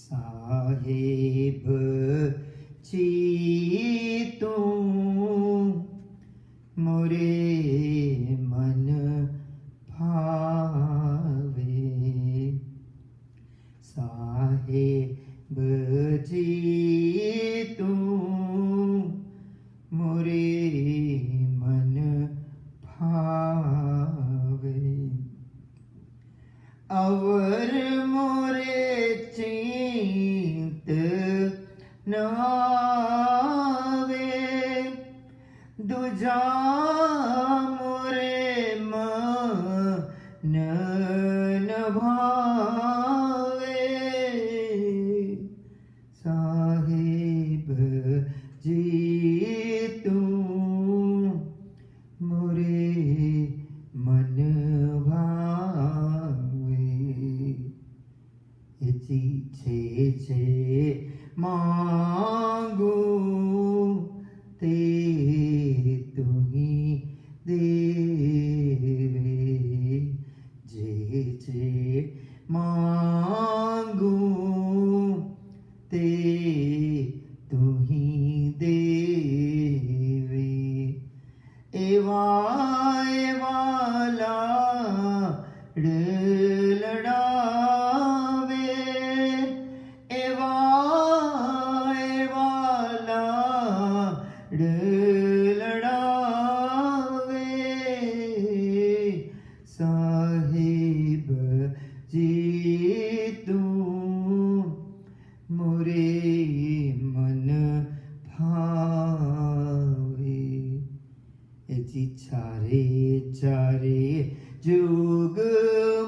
साहेब जी तू मोरे मन भावे। साहेब जी तू मोरे मन भावे। अवर मोरे चिंत न आवे, दूजा मोरे मन न भावे। साहिब जी तू मोरे मन भावे। जी छे मांगू ते तुम्ही देवे। जे मांगू ते तुम्ही देवे। एवा एवाला लडावे, एवा एवाला लडावे। साहिब जी तू मोरे मन भावे। जी चारे चारे जुग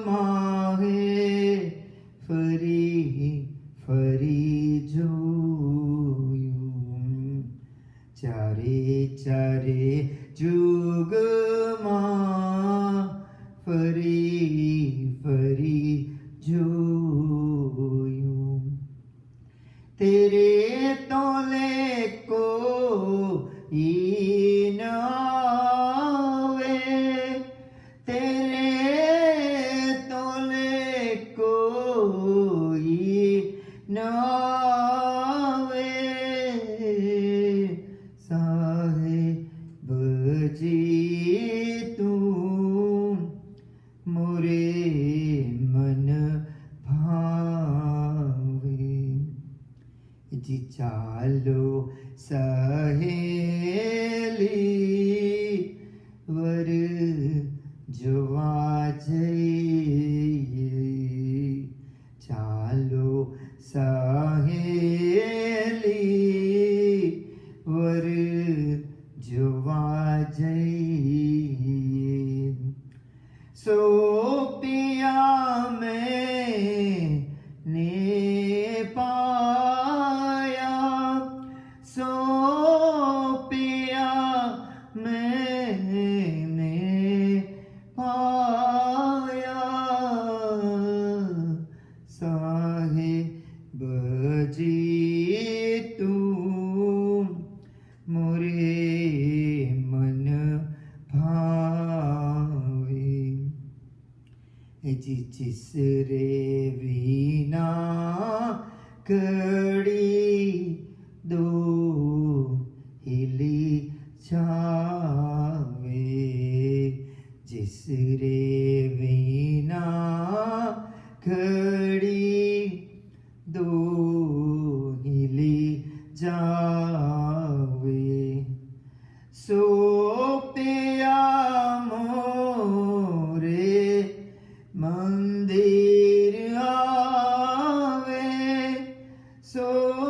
माहे फरी फरी जोयूं। चारे चारे जुग मां फरी फरी जोयूं। तेरे तोले को न आवे, तेरे तोले कोई न आवे। साहिब जी तू मोरे मन भावे। जी चालो सहेली वर जोवा जइए। चालो सहेली वर जोवा जइए। सो पिया मैंने पाया, सो पिया मैंने पाया। साहिब जी तू मोरे मन भावे। जी जिसरे वीना कड़ी दो हिली जावे। जिसरे वीना कड़ी दो हिली जावे। सो पिया मोरे मंदिर आवे, सो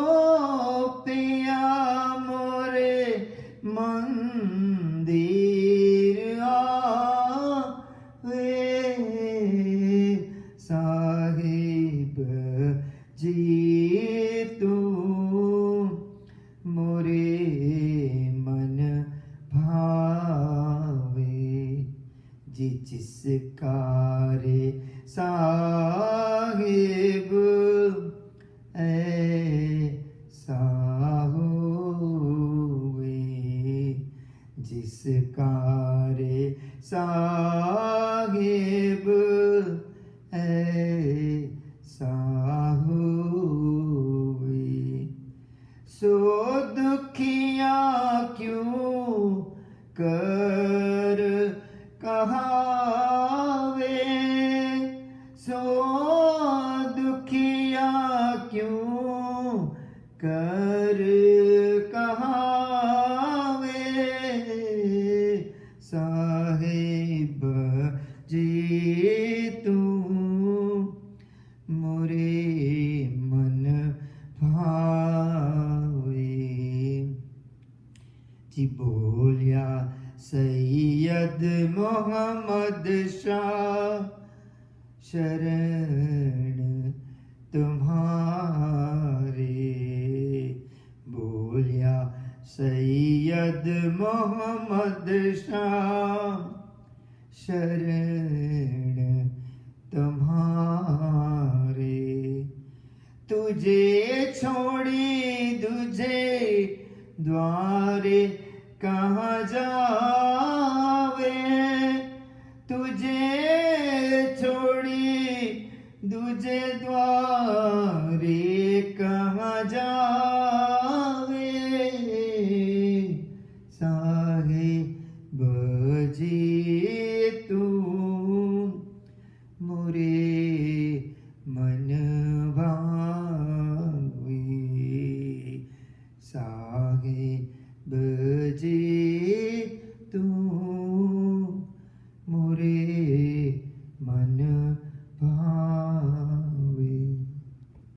कर कहावे साहेब जी तू मोरे मन भावे जी बोलिया सैयद मोहम्मद शाह शरण तुम्हारे बोलिया सैयद मोहम्मद शाह शरण तुम्हारे तुझे छोड़ी तुझे द्वारे कहाँ जावे तुझे छोड़ी दूजे द्वारे कहाँ जावे साहिब जी तू मोरे मन भावे साहिब जी तू